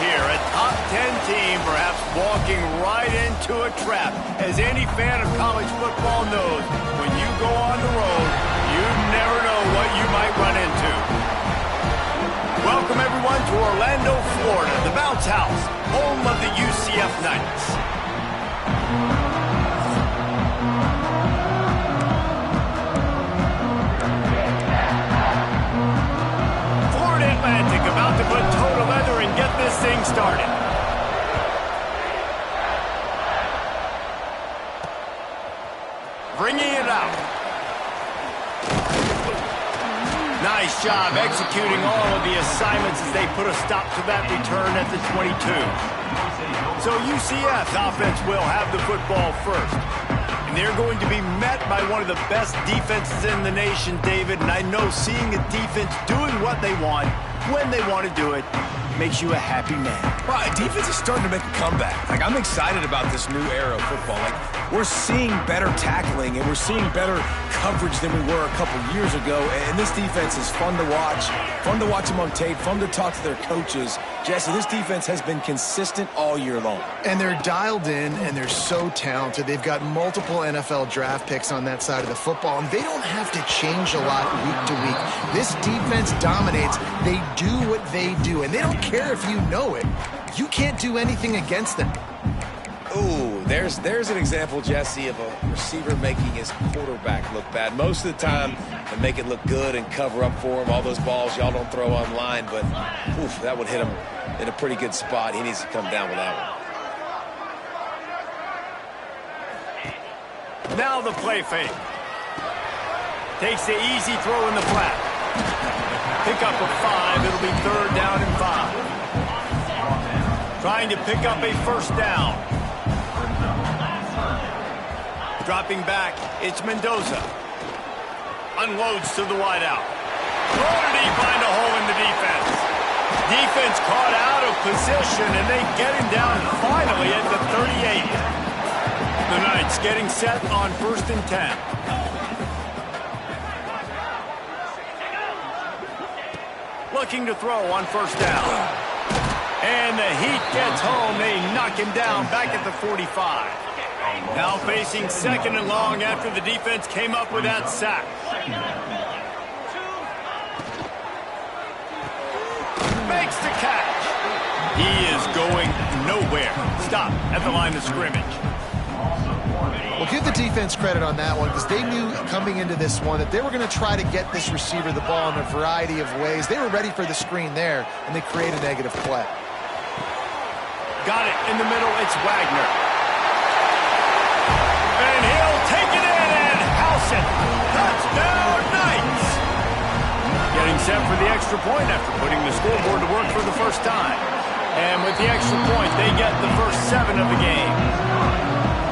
here. A top 10 team perhaps walking right into a trap. As any fan of college football knows, when you go on the road, you never know what you might run into. Welcome, everyone, to Orlando, Florida, the Bounce House, home of the UCF Knights. Florida Atlantic about to put toe to leather and get this thing started. Bringing it out. Nice job executing all of the assignments as they put a stop to that return at the 22. So UCF's offense will have the football first. And they're going to be met by one of the best defenses in the nation, David. And I know seeing a defense doing what they want, when they want to do it, makes you a happy man. Well, defense is starting to make a comeback. Like, I'm excited about this new era of football. Like, we're seeing better tackling and we're seeing better coverage than we were a couple years ago. And this defense is fun to watch them on tape, fun to talk to their coaches. Jesse, this defense has been consistent all year long. And they're dialed in, and they're so talented. They've got multiple NFL draft picks on that side of the football, and they don't have to change a lot week to week. This defense dominates. They do what they do, and they don't care if you know it. You can't do anything against them. Ooh, there's an example, Jesse, of a receiver making his quarterback look bad. Most of the time, they make it look good and cover up for him. All those balls y'all don't throw online, but oof, that would hit him in a pretty good spot. He needs to come down with that one. Now the play fake. Takes the easy throw in the flat. Pick up a 5. It'll be 3rd down and 5. Trying to pick up a 1st down. Dropping back, it's Mendoza. Unloads to the wideout. Nor did he find a hole in the defense. Defense caught out of position, and they get him down finally at the 38. The Knights getting set on 1st and 10. Looking to throw on 1st down. And the heat gets home. They knock him down back at the 45. Now facing 2nd and long after the defense came up with that sack. Makes the catch. He is going nowhere. Stop at the line of scrimmage. Well, give the defense credit on that one because they knew coming into this one that they were going to try to get this receiver the ball in a variety of ways. They were ready for the screen there, and they create a negative play. Got it in the middle. It's Wagner. And he'll take it in and house it. Touchdown, Knights. Getting set for the extra point after putting the scoreboard to work for the first time. And with the extra point, they get the first 7 of the game.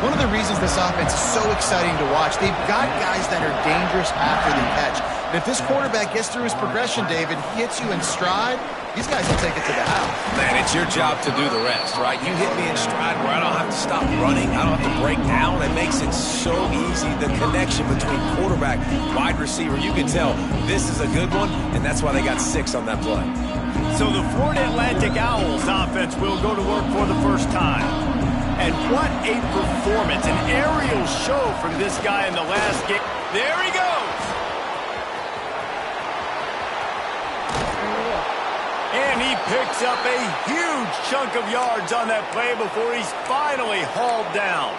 One of the reasons this offense is so exciting to watch, they've got guys that are dangerous after the catch. And if this quarterback gets through his progression, David, hits you in stride, these guys will take it to the house. Man, it's your job to do the rest, right? You hit me in stride where I don't have to stop running. I don't have to break down. It makes it so easy. The connection between quarterback, wide receiver, you can tell this is a good one, and that's why they got 6 on that play. So the Florida Atlantic Owls offense will go to work for the first time. And what a performance, an aerial show from this guy in the last game. There he goes. And he picks up a huge chunk of yards on that play before he's finally hauled down.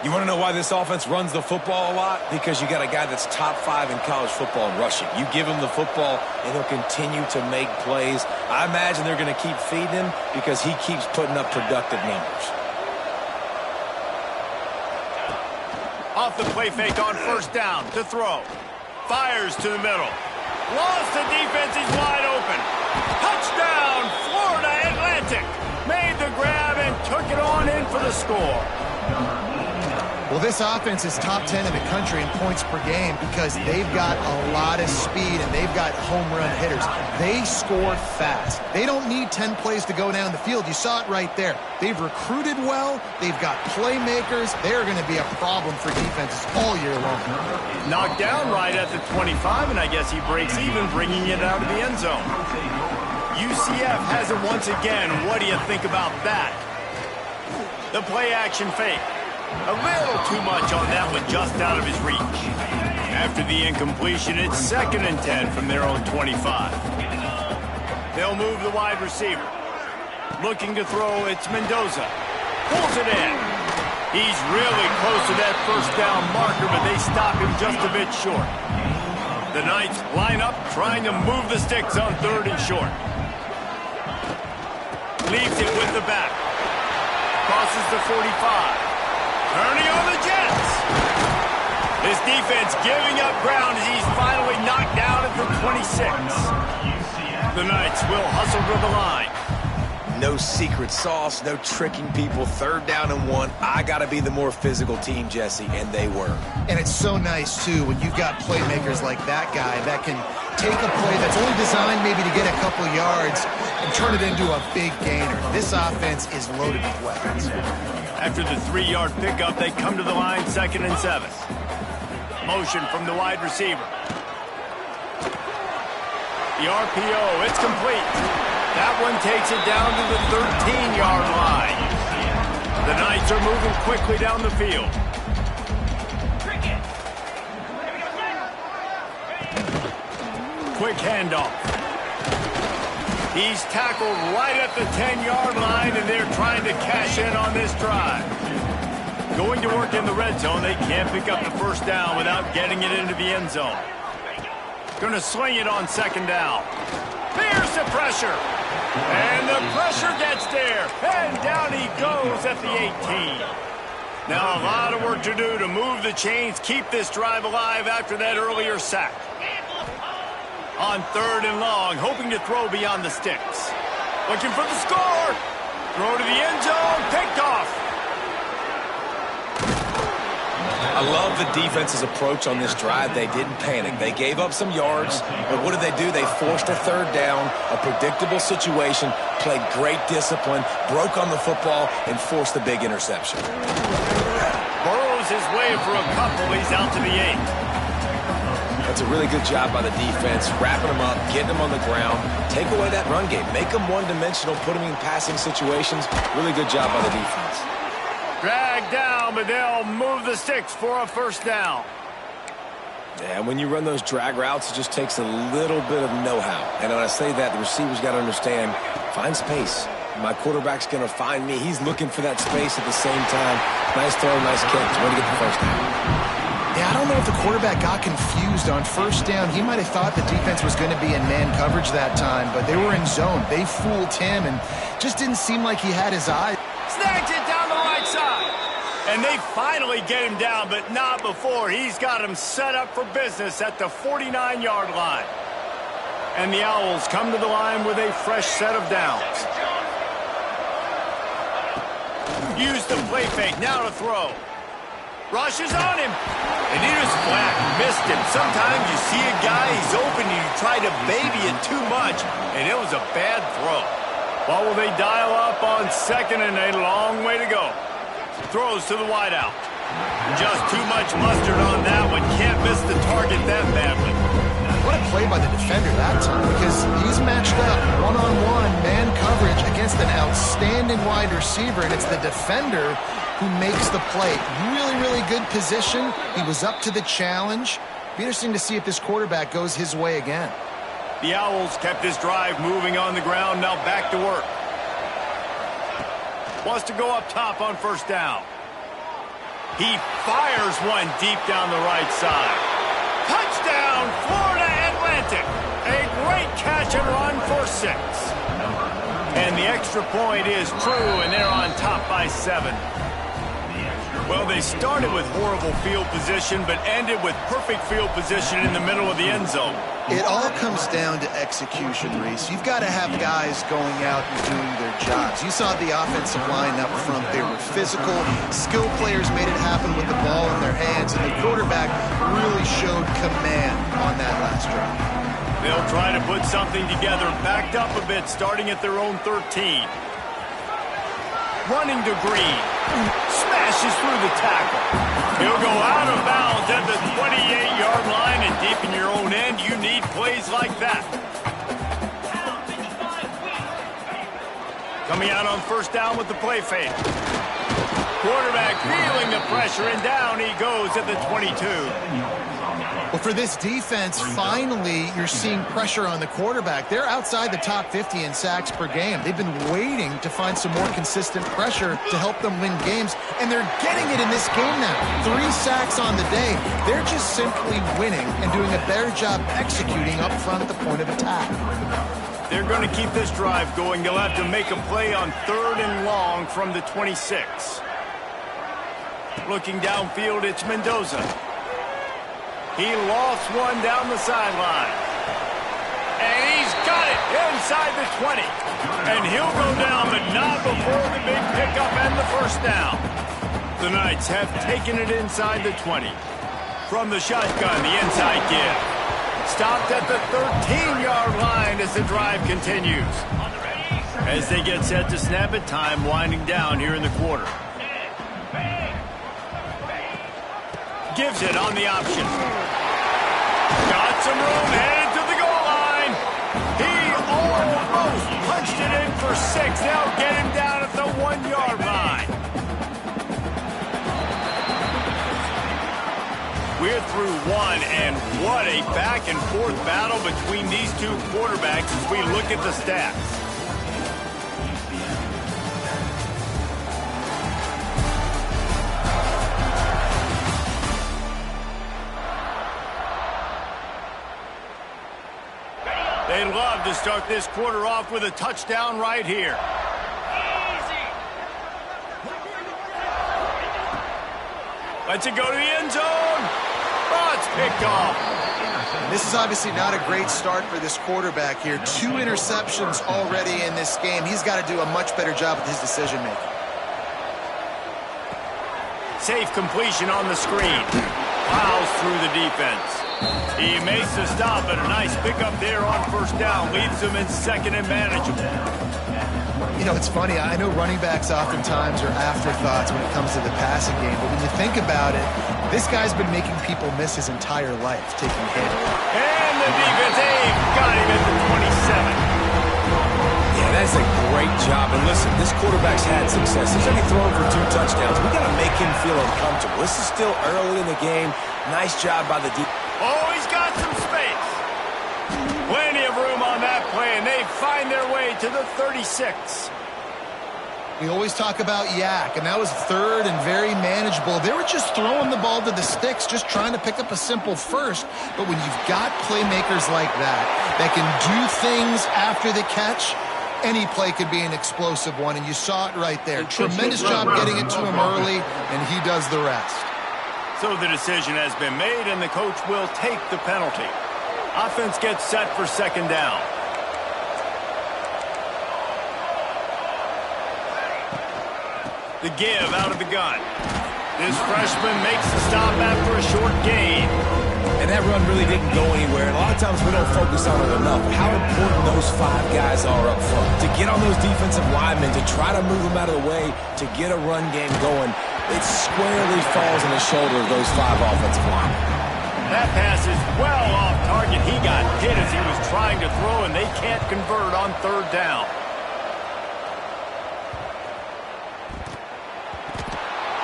You want to know why this offense runs the football a lot? Because you got a guy that's top 5 in college football in rushing. You give him the football, and he'll continue to make plays. I imagine they're going to keep feeding him because he keeps putting up productive numbers. Off the play fake on 1st down to throw. Fires to the middle. Lost the defense. He's wide open. Touchdown, Florida Atlantic. Made the grab and took it on in for the score. Well, this offense is top 10 in the country in points per game because they've got a lot of speed and they've got home run hitters. They score fast. They don't need 10 plays to go down the field. You saw it right there. They've recruited well. They've got playmakers. They're going to be a problem for defenses all year long. Knocked down right at the 25, and I guess he breaks even, bringing it out of the end zone. UCF has it once again. What do you think about that? The play action fake. A little too much on that one, just out of his reach. After the incompletion, it's 2nd and 10 from their own 25. They'll move the wide receiver. Looking to throw, it's Mendoza. Pulls it in. He's really close to that first down marker, but they stop him just a bit short. The Knights line up, trying to move the sticks on 3rd and short. Leaves it with the back. Crosses the 45. Turning on the Jets. This defense giving up ground as he's finally knocked down at the 26. The Knights will hustle to the line. No secret sauce, no tricking people. 3rd down and 1. I got to be the more physical team, Jesse, and they were. And it's so nice, too, when you've got playmakers like that guy that can take a play that's only designed maybe to get a couple yards and turn it into a big gainer. This offense is loaded with weapons. After the 3-yard pickup, they come to the line, 2nd and 7. Motion from the wide receiver. The RPO, it's complete. That one takes it down to the 13-yard line. The Knights are moving quickly down the field. Quick handoff. He's tackled right at the 10-yard line, and they're trying to cash in on this drive. Going to work in the red zone, they can't pick up the first down without getting it into the end zone. Going to sling it on 2nd down. Here's the pressure. And the pressure gets there. And down he goes at the 18. Now a lot of work to do to move the chains, keep this drive alive after that earlier sack. On 3rd and long, hoping to throw beyond the sticks. Looking for the score. Throw to the end zone. Picked off. I love the defense's approach on this drive. They didn't panic. They gave up some yards, but what did they do? They forced a 3rd down, a predictable situation, played great discipline, broke on the football, and forced the big interception. Burrows his way for a couple. He's out to the 8. That's a really good job by the defense, wrapping them up, getting them on the ground, take away that run game, make them one-dimensional, put them in passing situations. Really good job by the defense. Dragged down, but they'll move the sticks for a first down. Yeah, when you run those drag routes, it just takes a little bit of know-how. And when I say that, the receivers got to understand, find space. My quarterback's going to find me. He's looking for that space at the same time. Nice throw, nice catch. Way to get the first down. Yeah, I don't know if the quarterback got confused on first down. He might have thought the defense was going to be in man coverage that time, but they were in zone. They fooled him and just didn't seem like he had his eye. Snags it down the right side. And they finally get him down, but not before. He's got him set up for business at the 49-yard line. And the Owls come to the line with a fresh set of downs. Use the play fake, now to throw. Rushes on him. And he was flat, missed him. Sometimes you see a guy, he's open, and you try to baby it too much, and it was a bad throw. What will they dial up on 2nd and a long way to go? Throws to the wideout. Just too much mustard on that one. Can't miss the target that badly. What a play by the defender that time, because he's matched up one-on-one man coverage against an outstanding wide receiver, and it's the defender who makes the play. Really, really good position. He was up to the challenge. Be interesting to see if this quarterback goes his way again. The Owls kept this drive moving on the ground, now back to work. Wants to go up top on first down. He fires one deep down the right side. Touchdown, Florida Atlantic. A great catch and run for 6. And the extra point is true, and they're on top by 7. Well, they started with horrible field position, but ended with perfect field position in the middle of the end zone. It all comes down to execution, Reese. You've got to have guys going out and doing their jobs. You saw the offensive line up front. They were physical. Skilled players made it happen with the ball in their hands, and the quarterback really showed command on that last drive. They'll try to put something together, backed up a bit, starting at their own 13. Running to Green. Smashes through the tackle. He'll go out of bounds at the 28-yard line, and deep in your own end, you need plays like that. Coming out on first down with the play fake. Quarterback feeling the pressure, and down he goes at the 22. Well, for this defense, finally, you're seeing pressure on the quarterback. They're outside the top 50 in sacks per game. They've been waiting to find some more consistent pressure to help them win games, and they're getting it in this game now. 3 sacks on the day. They're just simply winning and doing a better job executing up front at the point of attack. They're going to keep this drive going. They'll have to make a play on 3rd and long from the 26. Looking downfield, it's Mendoza. He lost one down the sideline. And he's got it inside the 20. And he'll go down, but not before the big pickup and the first down. The Knights have taken it inside the 20. From the shotgun, the inside give. Stopped at the 13-yard line as the drive continues. As they get set to snap it, time winding down here in the quarter. Gives it on the option. Got some room, headed to the goal line. He almost punched it in for 6. They'll get him down at the 1-yard line. We're through one, and what a back-and-forth battle between these two quarterbacks as we look at the stats. They love to start this quarter off with a touchdown right here. Lets it go to the end zone. Oh, it's picked off. This is obviously not a great start for this quarterback here. 2 interceptions already in this game. He's got to do a much better job with his decision-making. Safe completion on the screen. Plows through the defense. He makes the stop, and a nice pickup there on first down. Leaves them in second and manageable. You know, it's funny. I know running backs oftentimes are afterthoughts when it comes to the passing game, but when you think about it, this guy's been making people miss his entire life, taking hit. And the defense, got him at the 27. Yeah, that's a great job. And listen, this quarterback's had success. He's only thrown for 2 touchdowns. We got to make him feel uncomfortable. This is still early in the game. Nice job by the defense. Oh, he's got some space. Plenty of room on that play, and they find their way to the 36. We always talk about yak, and that was 3rd and very manageable. They were just throwing the ball to the sticks, just trying to pick up a simple first. But when you've got playmakers like that can do things after the catch, any play could be an explosive one, and you saw it right there. Tremendous job getting it to him early, and he does the rest. So the decision has been made, and the coach will take the penalty. Offense gets set for second down. The give out of the gun. This freshman makes the stop after a short gain. And that run really didn't go anywhere. And a lot of times we don't focus on it enough. How important those 5 guys are up front. To get on those defensive linemen, to try to move them out of the way, to get a run game going, it squarely falls on the shoulder of those 5 offensive linemen. That pass is well off target. He got hit as he was trying to throw, and they can't convert on 3rd down.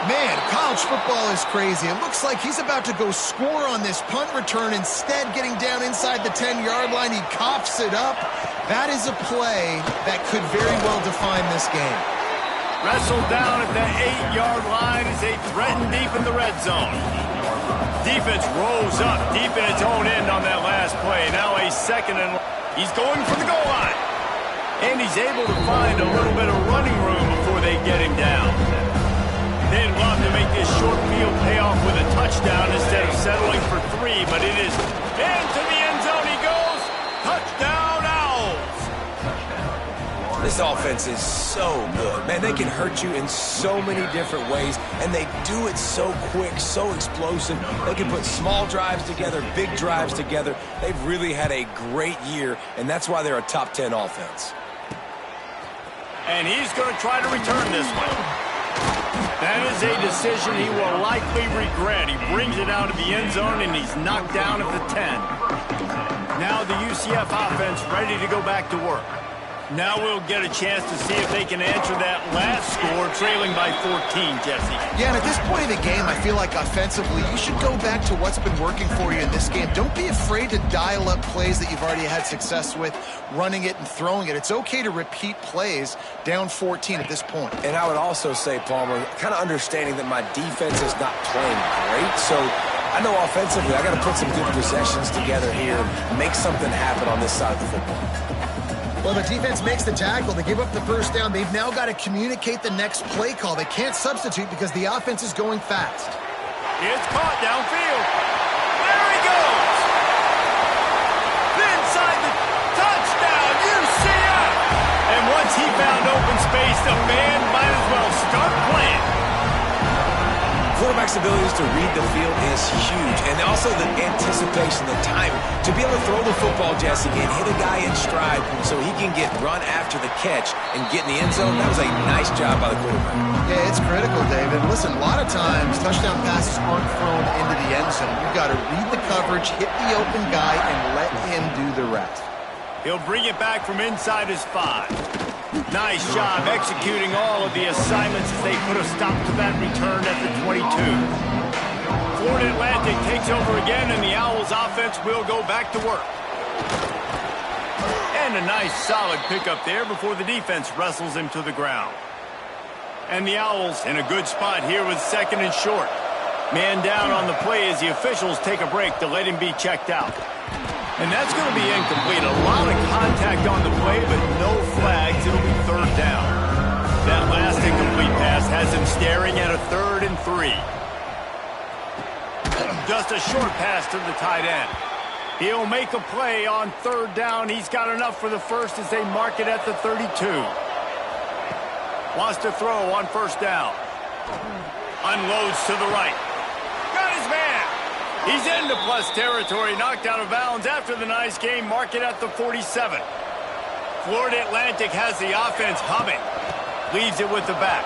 Man, college football is crazy. It looks like he's about to go score on this punt return. Instead, getting down inside the 10-yard line, he coughs it up. That is a play that could very well define this game. Wrestled down at the 8-yard line as they threaten deep in the red zone. Defense rolls up deep in its own end on that last play. Now a second and he's going for the goal line. And he's able to find a little bit of running room before they get him down. They'd love to make this short field pay off with a touchdown instead of settling for 3, but it is into the end zone he goes. Touchdown, Owls. This offense is so good. Man, they can hurt you in so many different ways, and they do it so quick, so explosive. They can put small drives together, big drives together. They've really had a great year, and that's why they're a top 10 offense. And he's going to try to return this one. That is a decision he will likely regret. He brings it out of the end zone, and he's knocked down at the 10. Now the UCF offense ready to go back to work. Now we'll get a chance to see if they can answer that last score, trailing by 14, Jesse. Yeah, and at this point in the game, I feel like offensively, you should go back to what's been working for you in this game. Don't be afraid to dial up plays that you've already had success with, running it and throwing it. It's okay to repeat plays down 14 at this point. And I would also say, Palmer, kind of understanding that my defense is not playing great, so I know offensively I got to put some good possessions together here and make something happen on this side of the football. Well, the defense makes the tackle. They give up the first down. They've now got to communicate the next play call. They can't substitute because the offense is going fast. It's caught downfield. There he goes. Inside the touchdown, UCF. And once he found open space, the band might as well start playing. Quarterback's abilities to read the field is huge, and also the anticipation, the timing. To be able to throw the football, Jesse, and hit a guy in stride so he can get run after the catch and get in the end zone, that was a nice job by the quarterback. Yeah, it's critical, David. Listen, a lot of times touchdown passes aren't thrown into the end zone. You've got to read the coverage, hit the open guy, and let him do the rest. He'll bring it back from inside his 5. Nice job executing all of the assignments as they put a stop to that return at the 22. Florida Atlantic takes over again, and the Owls offense will go back to work. And a nice solid pickup there before the defense wrestles him to the ground. And the Owls in a good spot here with 2nd and short. Man down on the play as the officials take a break to let him be checked out. And that's going to be incomplete. A lot of contact on the play, but no flags. It'll be 3rd down. That last incomplete pass has him staring at a 3rd and 3. Just a short pass to the tight end. He'll make a play on 3rd down. He's got enough for the first as they mark it at the 32. Wants to throw on 1st down. Unloads to the right. Got his man. He's into plus territory, knocked out of bounds after the nice game, mark it at the 47. Florida Atlantic has the offense humming. Leaves it with the back.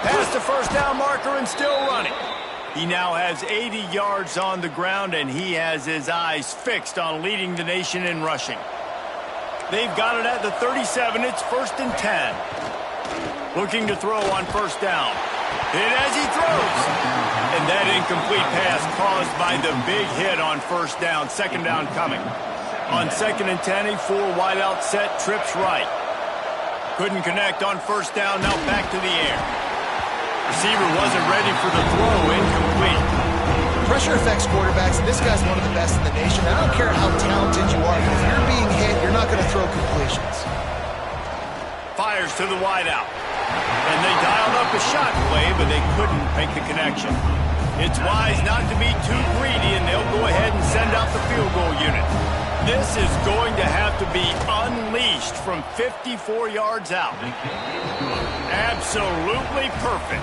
Past the 1st down marker and still running. He now has 80 yards on the ground, and he has his eyes fixed on leading the nation in rushing. They've got it at the 37. It's 1st and 10. Looking to throw on 1st down. Hit as he throws. And that incomplete pass caused by the big hit on 1st down. 2nd down coming. On 2nd and 10, a 4 wideout set, trips right. Couldn't connect on 1st down, now back to the air. Receiver wasn't ready for the throw, incomplete. Pressure affects quarterbacks, and this guy's one of the best in the nation. I don't care how talented you are, but if you're being hit, you're not going to throw completions. Fires to the wideout. And they dialed up a shot play, but they couldn't make the connection. It's wise not to be too greedy, and they'll go ahead and send out the field goal unit. This is going to have to be unleashed from 54 yards out. Absolutely perfect.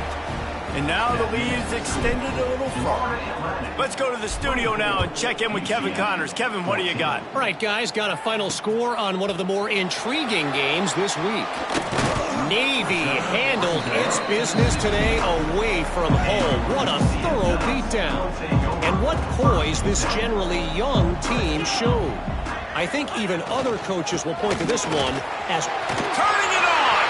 And now the lead is extended a little far. Let's go to the studio now and check in with Kevin Connors. Kevin, what do you got? All right, guys, got a final score on one of the more intriguing games this week. Navy handled its business today away from home. What a thorough beatdown. And what poise this generally young team showed. I think even other coaches will point to this one as turning it on.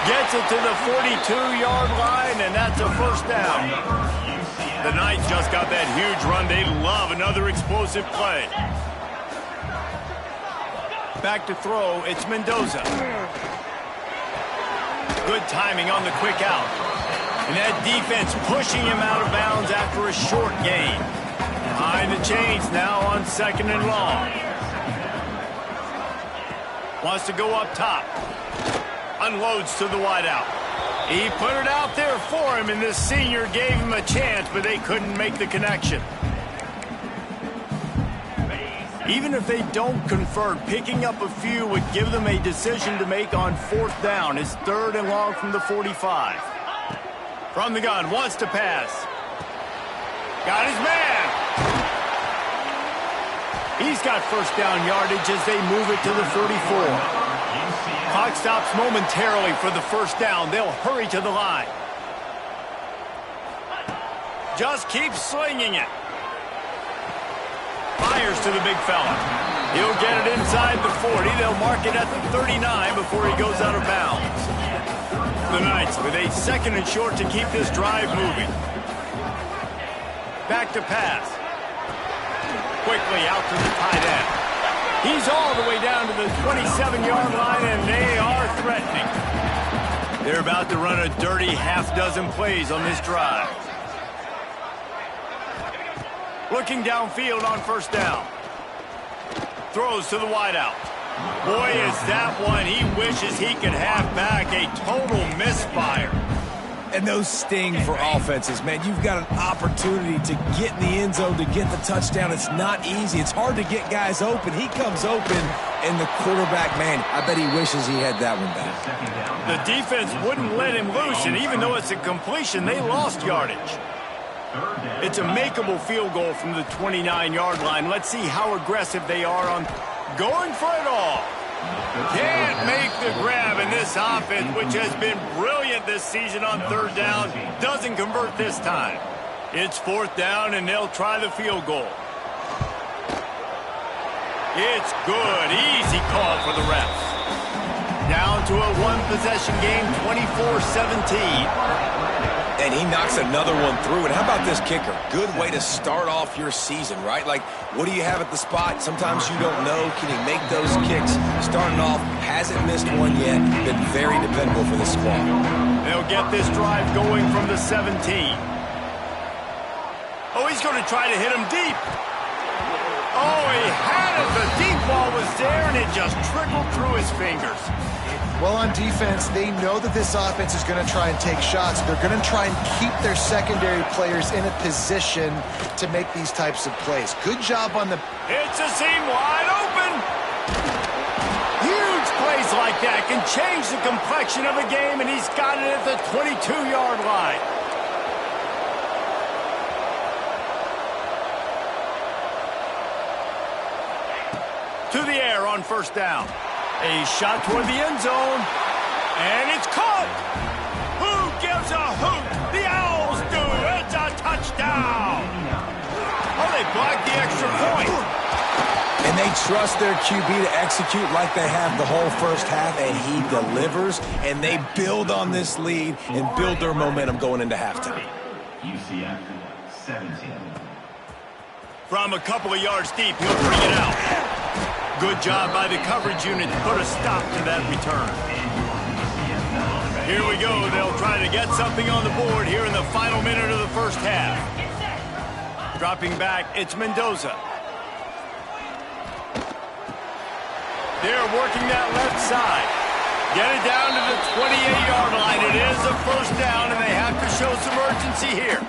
Gets it to the 42-yard line, and that's a 1st down. The Knights just got that huge run. They love another explosive play. Back to throw, it's Mendoza. Good timing on the quick out. And that defense pushing him out of bounds after a short gain. Behind the chains now on 2nd and long. Wants to go up top. Unloads to the wideout. He put it out there for him, and this senior gave him a chance, but they couldn't make the connection. Even if they don't convert, picking up a few would give them a decision to make on 4th down. It's 3rd and long from the 45. From the gun, wants to pass. Got his man. He's got 1st down yardage as they move it to the 34. Clock stops momentarily for the 1st down. They'll hurry to the line. Just keep slinging it. Fires to the big fella. He'll get it inside the 40. They'll mark it at the 39 before he goes out of bounds. The Knights with a 2nd and short to keep this drive moving. Back to pass. Quickly out to the tight end. He's all the way down to the 27-yard line, and they are threatening. They're about to run a dirty half-dozen plays on this drive. Looking downfield on 1st down. Throws to the wideout. Boy, is that one he wishes he could have back. A total misfire. And those sting for offenses, man. You've got an opportunity to get in the end zone, to get the touchdown. It's not easy. It's hard to get guys open. He comes open, and the quarterback, man, I bet he wishes he had that one back. The defense wouldn't let him loose, and even though it's a completion, they lost yardage. It's a makeable field goal from the 29-yard line. Let's see how aggressive they are on going for it all. Can't make the grab, in this offense, which has been brilliant this season on 3rd down, doesn't convert this time. It's 4th down, and they'll try the field goal. It's good. Easy call for the refs. Down to a 1-possession game, 24-17. And he knocks another one through. And how about this kicker? Good way to start off your season, right? Like, what do you have at the spot? Sometimes you don't know. Can he make those kicks? Starting off, hasn't missed one yet. Been very dependable for the squad. They'll get this drive going from the 17. Oh, he's going to try to hit him deep. Oh, he had it. The deep ball was there, and it just trickled through his fingers. Well, on defense, they know that this offense is going to try and take shots. They're going to try and keep their secondary players in a position to make these types of plays. Good job on the... It's a seam wide open. Huge plays like that can change the complexion of a game, and he's got it at the 22-yard line. To the air on 1st down. A shot toward the end zone, and it's caught. Who gives a hoot? The Owls do. It's a touchdown. Oh, they blocked the extra point. And they trust their QB to execute like they have the whole 1st half, and he delivers, and they build on this lead and build their momentum going into halftime. UCF 17. From a couple of yards deep, he'll bring it out. Good job by the coverage unit to put a stop to that return. Here we go. They'll try to get something on the board here in the final minute of the 1st half. Dropping back, it's Mendoza. They're working that left side. Get it down to the 28-yard line. It is a 1st down, and they have to show some urgency here.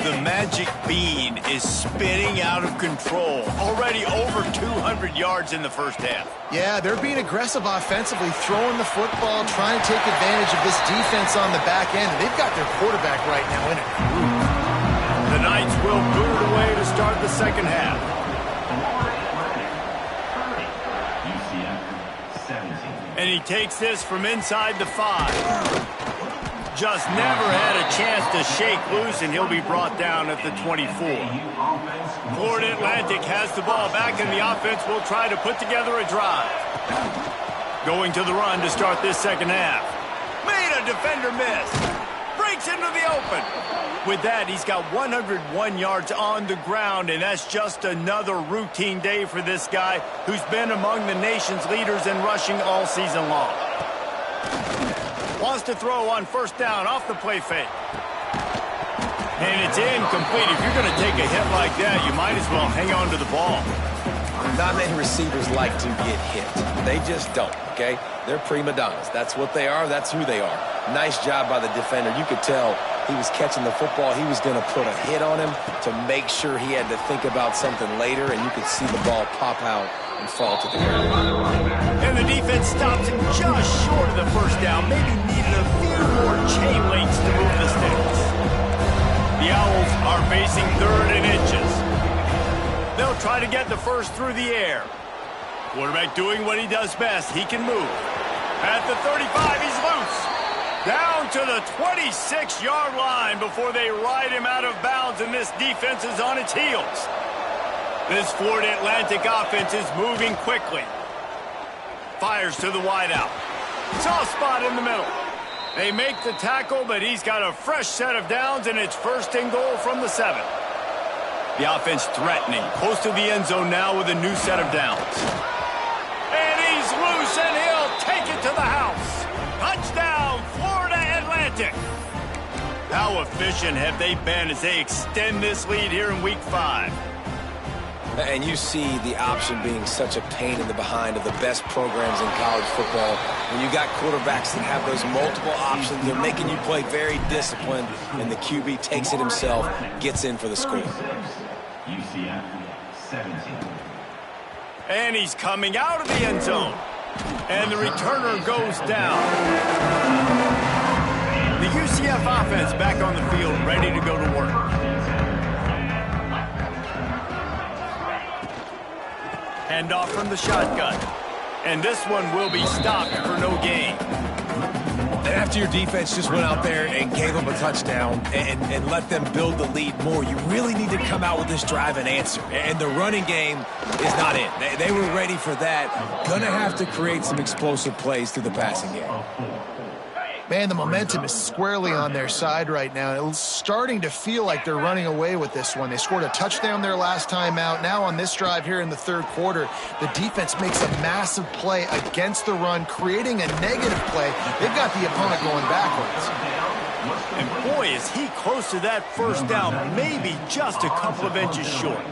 The magic bean is spinning out of control. Already over 200 yards in the 1st half. Yeah, they're being aggressive offensively, throwing the football, trying to take advantage of this defense on the back end. They've got their quarterback right now in a groove. The Knights will boot it away to start the 2nd half. And he takes this from inside the 5. Just never had a chance to shake loose, and he'll be brought down at the 24. Florida Atlantic has the ball back, and the offense will try to put together a drive. Going to the run to start this 2nd half. Made a defender miss. Breaks into the open. With that, he's got 101 yards on the ground, and that's just another routine day for this guy who's been among the nation's leaders in rushing all season long. Wants to throw on 1st down off the play fake. And it's incomplete. If you're going to take a hit like that, you might as well hang on to the ball. Not many receivers like to get hit. They just don't, okay? They're prima donnas. That's what they are. That's who they are. Nice job by the defender. You could tell he was catching the football. He was going to put a hit on him to make sure he had to think about something later, and you could see the ball pop out and fall to the ground. And the defense stops him just short of the 1st down. Maybe needed a few more chain links to move the sticks. The Owls are facing 3rd and inches. They'll try to get the 1st through the air. Quarterback doing what he does best. He can move. At the 35, he's loose. Down to the 26-yard line before they ride him out of bounds, and this defense is on its heels. This Florida Atlantic offense is moving quickly. Fires to the wideout. Soft spot in the middle. They make the tackle, but he's got a fresh set of downs, and it's first and goal from the 7. The offense threatening, close to the end zone now with a new set of downs. And he's loose, and he'll take it to the house. Touchdown, Florida Atlantic. How efficient have they been as they extend this lead here in Week 5? And you see the option being such a pain in the behind of the best programs in college football. When you got quarterbacks that have those multiple options, they're making you play very disciplined, and the QB takes it himself, gets in for the score. UCF 17. And he's coming out of the end zone. And the returner goes down. The UCF offense back on the field, ready to go to work. Handoff from the shotgun. And this one will be stopped for no gain. And after your defense just went out there and gave them a touchdown and let them build the lead more, you really need to come out with this drive and answer. And the running game is not in. They were ready for that. Gonna have to create some explosive plays through the passing game. Man, the momentum is squarely on their side right now. It's starting to feel like they're running away with this one. They scored a touchdown their last time out. Now on this drive here in the third quarter, the defense makes a massive play against the run, creating a negative play. They've got the opponent going backwards. And boy, is he close to that first down, maybe just a couple of inches short.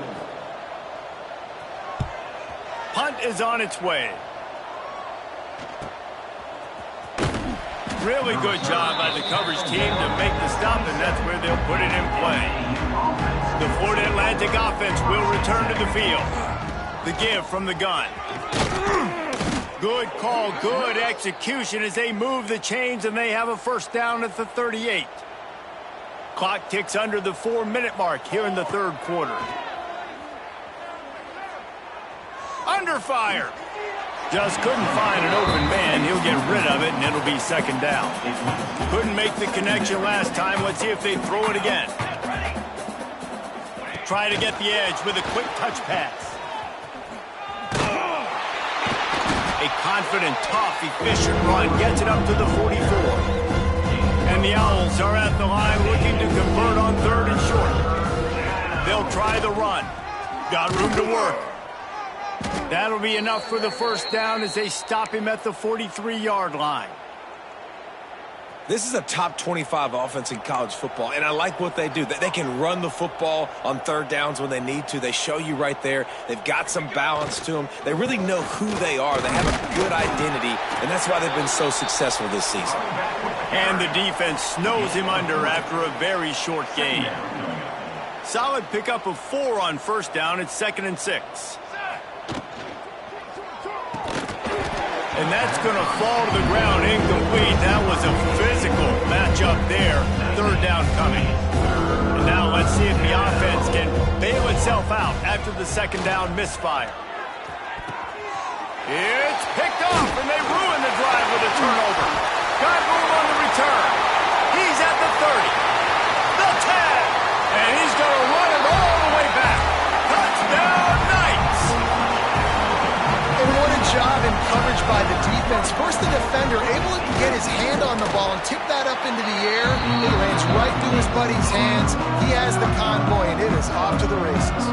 Punt is on its way. Really good job by the coverage team to make the stop, and that's where they'll put it in play. The Florida Atlantic offense will return to the field. The give from the gun. Good call, good execution as they move the chains, and they have a first down at the 38. Clock ticks under the 4-minute mark here in the third quarter. Under fire. Just couldn't find an open man. He'll get rid of it, and it'll be second down. Couldn't make the connection last time. Let's see if they throw it again. Try to get the edge with a quick touch pass. A confident, tough, efficient run gets it up to the 44. And the Owls are at the line looking to convert on third and short. They'll try the run. Got room to work. That'll be enough for the first down as they stop him at the 43-yard line. This is a top 25 offense in college football, and I like what they do. They can run the football on third downs when they need to. They show you right there. They've got some balance to them. They really know who they are. They have a good identity, and that's why they've been so successful this season. And the defense snows him under after a very short gain. Solid pickup of 4 on first down. It's 2nd and 6. And that's going to fall to the ground incomplete. That was a physical matchup there. Third down coming. And now let's see if the offense can bail itself out after the second down misfire. It's picked off, and they ruin the drive with a turnover. Got room on the return. He's at the 30. The tag. And he's going to run it all the way back. Touchdown, Knights. And what a job in coverage by the defense. First, the defender able to get his hand on the ball and tip that up into the air. It lands right through his buddy's hands. He has the convoy, and it is off to the races.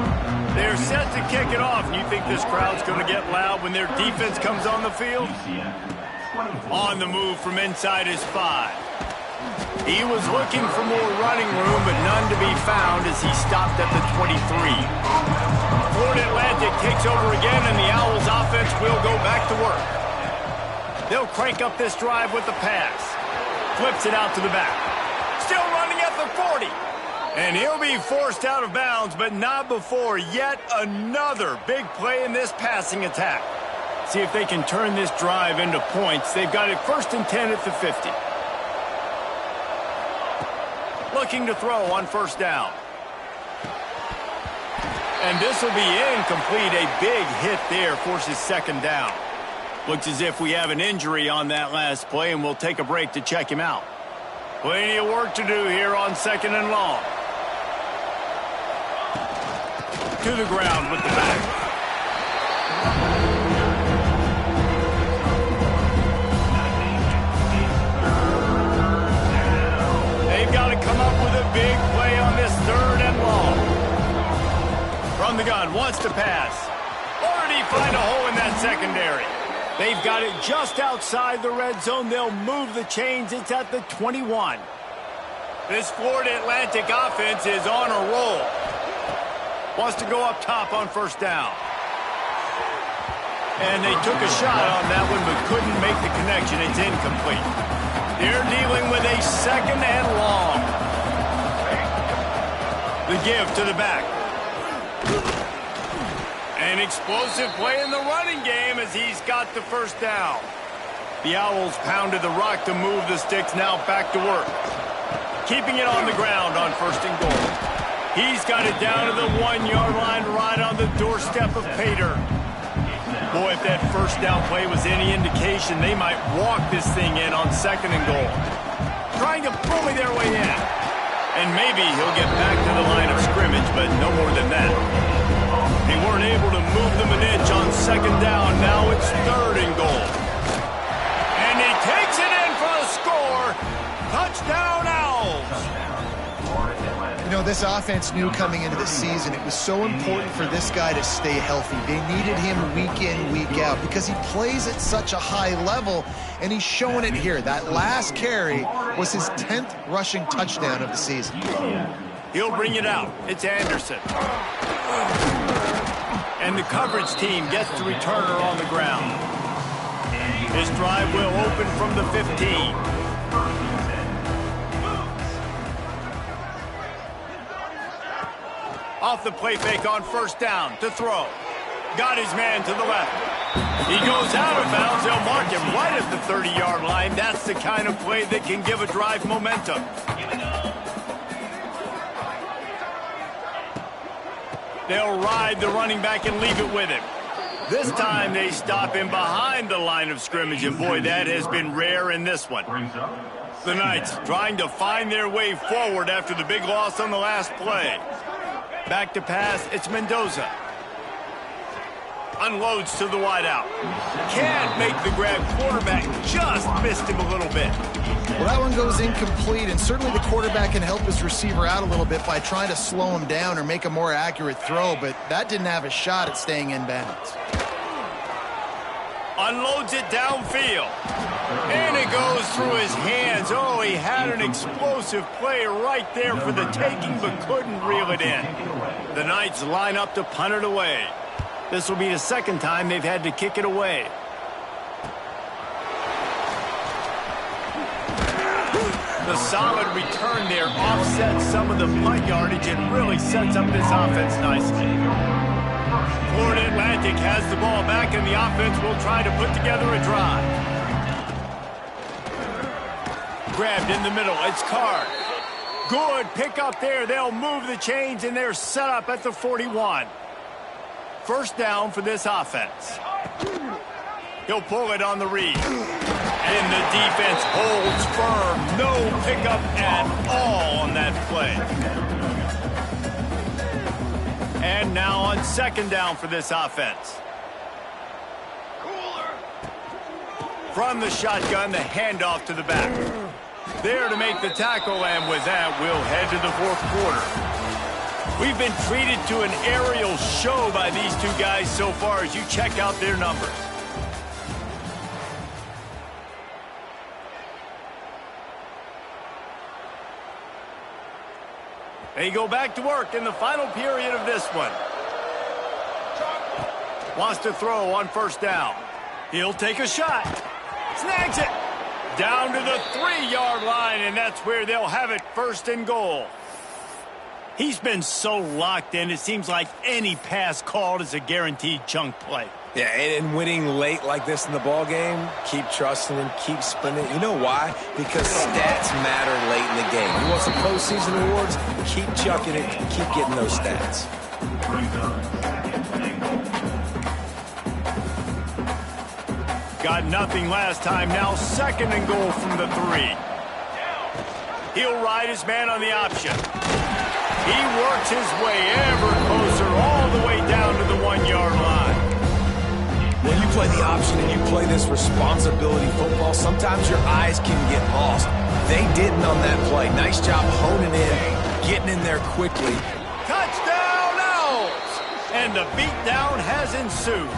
They're set to kick it off. You think this crowd's going to get loud when their defense comes on the field? On the move from inside his 5. He was looking for more running room, but none to be found as he stopped at the 23. Florida Atlantic takes over again, and the Owls offense will go back to work. They'll crank up this drive with the pass. Flips it out to the back. Still running at the 40. And he'll be forced out of bounds, but not before yet another big play in this passing attack. See if they can turn this drive into points. They've got it 1st and 10 at the 50. Looking to throw on first down. And this will be incomplete. A big hit there forces second down. Looks as if we have an injury on that last play, and we'll take a break to check him out. Plenty of work to do here on 2nd and long. to the ground with the back. They've got to come up with a big play on this 3rd and long. From the gun, wants to pass. Or did he find a hole in that secondary? They've got it just outside the red zone. They'll move the chains. It's at the 21. This Florida Atlantic offense is on a roll. Wants to go up top on 1st down. And they took a shot on that one but couldn't make the connection. It's incomplete. They're dealing with a 2nd and long. The give to the back. An explosive play in the running game as he's got the 1st down. The Owls pounded the rock to move the sticks, now back to work. Keeping it on the ground on 1st and goal. He's got it down to the 1-yard line right on the doorstep of Pater. Boy, if that 1st down play was any indication, they might walk this thing in on 2nd and goal. Trying to bully their way in. And maybe he'll get back to the line of scrimmage, but no more than that. They weren't able to move them an inch on 2nd down. Now it's 3rd and goal. And he takes it in for a score. Touchdown, Owls. You know, this offense knew coming into the season it was so important for this guy to stay healthy. They needed him week in, week out because he plays at such a high level, and he's showing it here. That last carry was his 10th rushing touchdown of the season. He'll bring it out. It's Anderson. And the coverage team gets the returner on the ground. This drive will open from the 15. Off the play fake on 1st down to throw. Got his man to the left. He goes out of bounds. They'll mark him right at the 30-yard line. That's the kind of play that can give a drive momentum. They'll ride the running back and leave it with him. This time they stop him behind the line of scrimmage, and boy, that has been rare in this one. The Knights trying to find their way forward after the big loss on the last play. Back to pass, it's Mendoza. Unloads to the wideout. Can't make the grab. Quarterback just missed him a little bit. Well, that one goes incomplete, and certainly the quarterback can help his receiver out a little bit by trying to slow him down or make a more accurate throw, but that didn't have a shot at staying in bounds. Unloads it downfield. And it goes through his hands. Oh, he had an explosive play right there for the taking, but couldn't reel it in. The Knights line up to punt it away. This will be the 2nd time they've had to kick it away. The solid return there offsets some of the punt yardage and really sets up this offense nicely. Florida Atlantic has the ball back, and the offense will try to put together a drive. Grabbed in the middle. It's Card. Good pick up there. They'll move the chains, and they're set up at the 41. 1st down for this offense. He'll pull it on the read. And the defense holds firm. No pickup at all on that play. And now on 2nd down for this offense. From the shotgun, the handoff to the back. There to make the tackle, and with that, we'll head to the 4th quarter. We've been treated to an aerial show by these two guys so far as you check out their numbers. They go back to work in the final period of this one. Wants to throw on 1st down. He'll take a shot. Snags it. Down to the 3-yard line, and that's where they'll have it, 1st and goal. He's been so locked in, it seems like any pass called is a guaranteed chunk play. Yeah, and winning late like this in the ball game, keep trusting him, keep spinning. You know why? Because stats matter late in the game. You want some postseason awards? Keep chucking it, keep getting those stats. Got nothing last time. Now 2nd and goal from the 3. He'll ride his man on the option. He works his way ever closer all the way down to the 1-yard line. When you play the option and you play this responsibility football, sometimes your eyes can get lost. They didn't on that play. Nice job honing in, getting in there quickly. Touchdown, Owls! And the beatdown has ensued.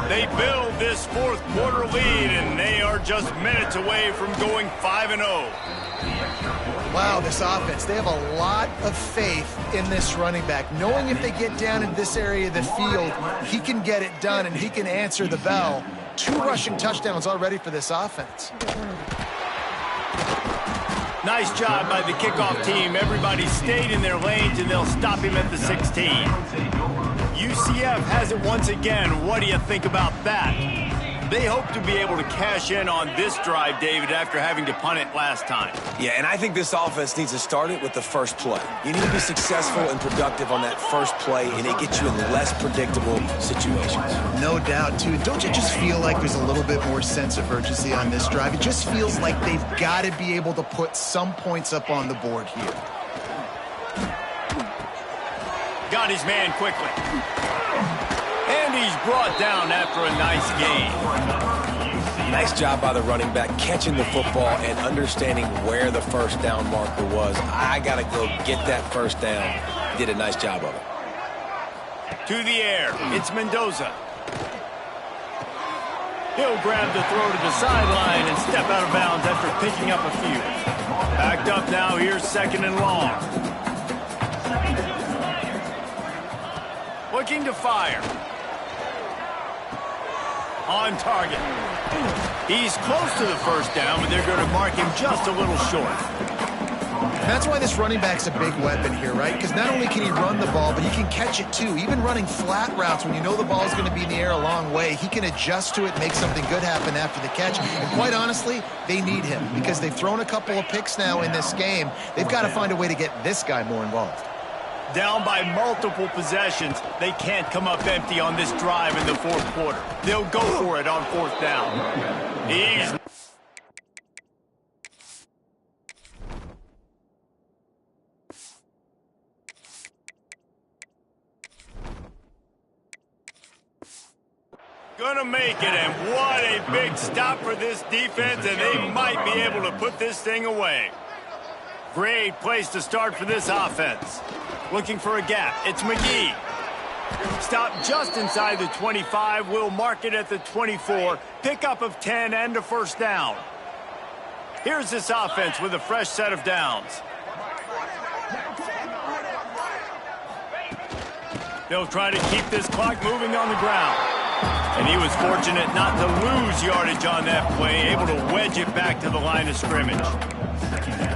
They build this fourth quarter lead, and they are just minutes away from going 5-0. Wow, this offense, they have a lot of faith in this running back. Knowing if they get down in this area of the field, he can get it done and he can answer the bell. 2 rushing touchdowns already for this offense. Nice job by the kickoff team. Everybody stayed in their lanes, and they'll stop him at the 16. UCF has it once again. What do you think about that? They hope to be able to cash in on this drive, David, after having to punt it last time. Yeah, and I think this offense needs to start it with the first play. You need to be successful and productive on that first play, and it gets you in less predictable situations. No doubt, too. Don't you just feel like there's a little bit more sense of urgency on this drive? It just feels like they've got to be able to put some points up on the board here. Got his man quickly. And he's brought down after a nice gain. Nice job by the running back catching the football and understanding where the first down marker was. I got to go get that first down. Did a nice job of it. To the air. It's Mendoza. He'll grab the throw to the sideline and step out of bounds after picking up a few. Backed up now. Here's 2nd and long. Looking to fire. On target. He's close to the first down, but they're going to mark him just a little short. That's why this running back's a big weapon here, right? Because not only can he run the ball, but he can catch it too. Even running flat routes when you know the ball is going to be in the air a long way, he can adjust to it and make something good happen after the catch. And quite honestly, they need him because they've thrown a couple of picks now in this game. They've got to find a way to get this guy more involved. Down by multiple possessions, they can't come up empty on this drive in the fourth quarter. They'll go for it on 4th down. He's gonna make it, and what a big stop for this defense, and they might be able to put this thing away. Great place to start for this offense. Looking for a gap. It's McGee. Stop just inside the 25. We'll mark it at the 24. Pickup of 10 and a first down. Here's this offense with a fresh set of downs. They'll try to keep this clock moving on the ground. And he was fortunate not to lose yardage on that play, able to wedge it back to the line of scrimmage.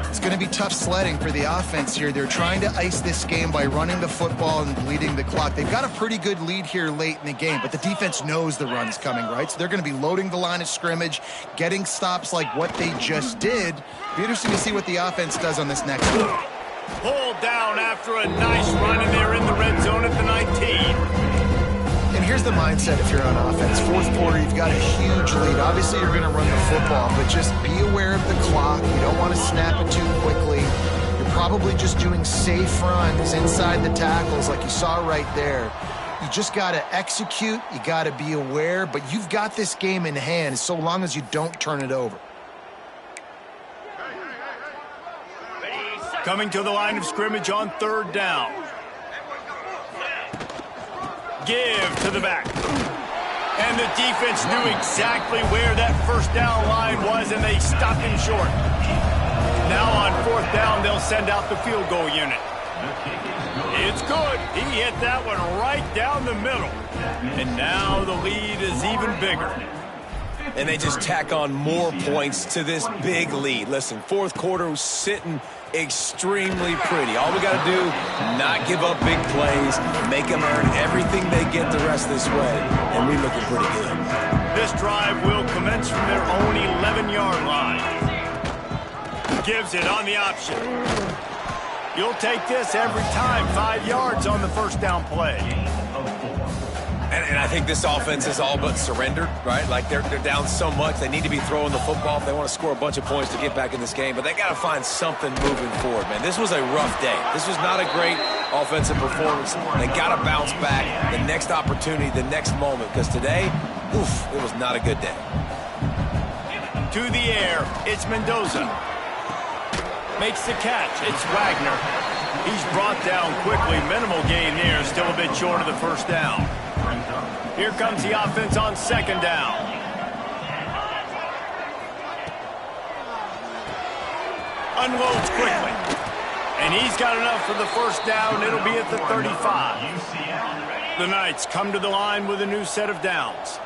It's going to be tough sledding for the offense here. They're trying to ice this game by running the football and bleeding the clock. They've got a pretty good lead here late in the game, but the defense knows the run's coming, right? So they're going to be loading the line of scrimmage, getting stops like what they just did. Be interesting to see what the offense does on this next one. Pulled down after a nice run, and they're in the red zone at the 19. And here's the mindset if you're on offense. Fourth quarter, you've got a huge lead. Obviously, you're going to run the football, but just be aware of the clock. You don't want to snap it too quickly. You're probably just doing safe runs inside the tackles like you saw right there. You just got to execute. You got to be aware, but you've got this game in hand so long as you don't turn it over. Coming to the line of scrimmage on 3rd down. Give to the back. And the defense knew exactly where that first down line was, and they stopped him short. Now on 4th down, they'll send out the field goal unit. It's good. He hit that one right down the middle. And now the lead is even bigger. And they just tack on more points to this big lead. Listen, fourth quarter was sitting extremely pretty. All we got to do, not give up big plays, make them earn everything they get the rest this way, and we're looking pretty good. This drive will commence from their own 11-yard line. Gives it on the option. You'll take this every time. 5 yards on the first down play. And I think this offense is all but surrendered, right? Like they're down so much. They need to be throwing the football if they want to score a bunch of points to get back in this game. But they got to find something moving forward, man. This was a rough day. This was not a great offensive performance. They got to bounce back the next opportunity, the next moment. Because today, oof, it was not a good day. To the air, it's Mendoza. Makes the catch. It's Wagner. He's brought down quickly. Minimal gain there. Still a bit short of the first down. Here comes the offense on second down. Unloads quickly. And he's got enough for the first down. It'll be at the 35. The Knights come to the line with a new set of downs.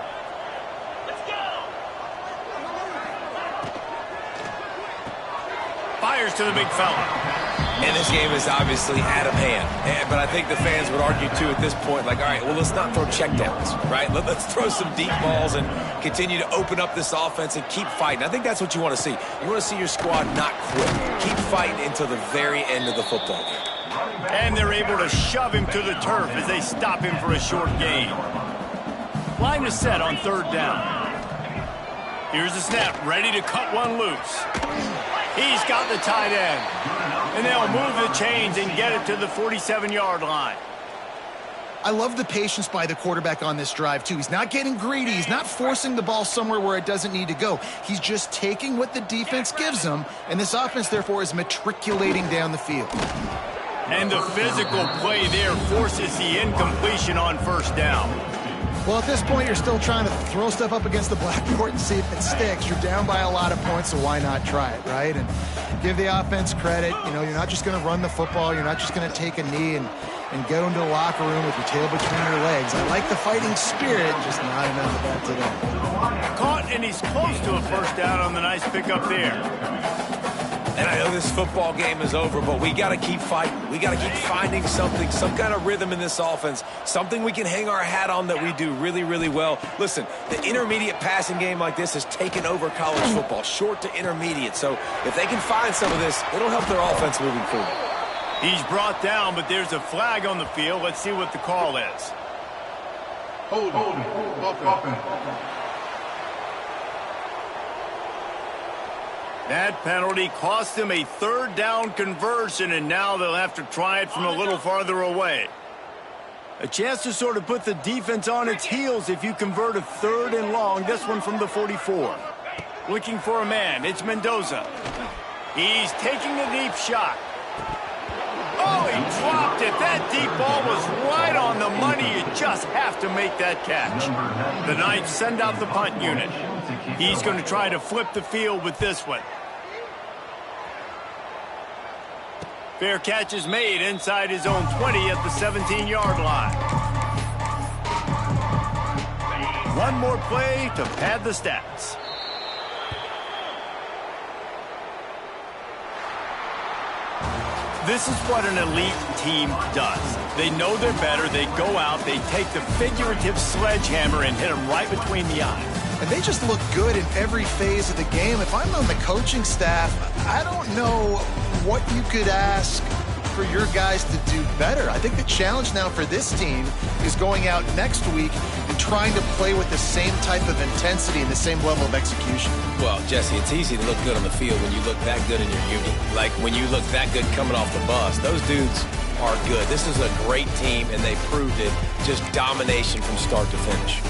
Fires to the big fella. And this game is obviously out of hand. But I think the fans would argue, too, at this point, like, all right, well, let's not throw checkdowns, right? Let's throw some deep balls and continue to open up this offense and keep fighting. I think that's what you want to see. You want to see your squad not quit. Keep fighting until the very end of the football game. And they're able to shove him to the turf as they stop him for a short gain. Line is set on third down. Here's the snap, ready to cut one loose. He's got the tight end. And they'll move the chains and get it to the 47-yard line. I love the patience by the quarterback on this drive, too. He's not getting greedy. He's not forcing the ball somewhere where it doesn't need to go. He's just taking what the defense gives him, and this offense, therefore, is matriculating down the field. And the physical play there forces the incompletion on first down. Well, at this point, you're still trying to throw stuff up against the blackboard and see if it sticks. You're down by a lot of points, so why not try it, right? And give the offense credit. You know, you're not just going to run the football. You're not just going to take a knee and go into the locker room with your tail between your legs. I like the fighting spirit, just not enough of that today. Caught, and he's close to a first down on the nice pickup there. And I know this football game is over, but we got to keep fighting. We got to keep finding something, some kind of rhythm in this offense, something we can hang our hat on that we do really, really well. Listen, the intermediate passing game like this has taken over college football, short to intermediate. So if they can find some of this, it'll help their offense moving forward. He's brought down, but there's a flag on the field. Let's see what the call is. Hold offense. That penalty cost them a third down conversion, and now they'll have to try it from a little farther away. A chance to sort of put the defense on its heels if you convert a third and long, this one from the 44. Looking for a man, it's Mendoza. He's taking a deep shot. Oh, he dropped it. That deep ball was right on the money. You just have to make that catch. The Knights send out the punt unit. He's going to try to flip the field with this one. Fair catch is made inside his own 20 at the 17-yard line. One more play to pad the stats. This is what an elite team does. They know they're better. They go out. They take the figurative sledgehammer and hit them right between the eyes. And they just look good in every phase of the game. If I'm on the coaching staff, I don't know what you could ask for your guys to do better. I think the challenge now for this team is going out next week and trying to play with the same type of intensity and the same level of execution. Well, Jesse, it's easy to look good on the field when you look that good in your uni. Like when you look that good coming off the bus. Those dudes are good. This is a great team, and they proved it. Just domination from start to finish.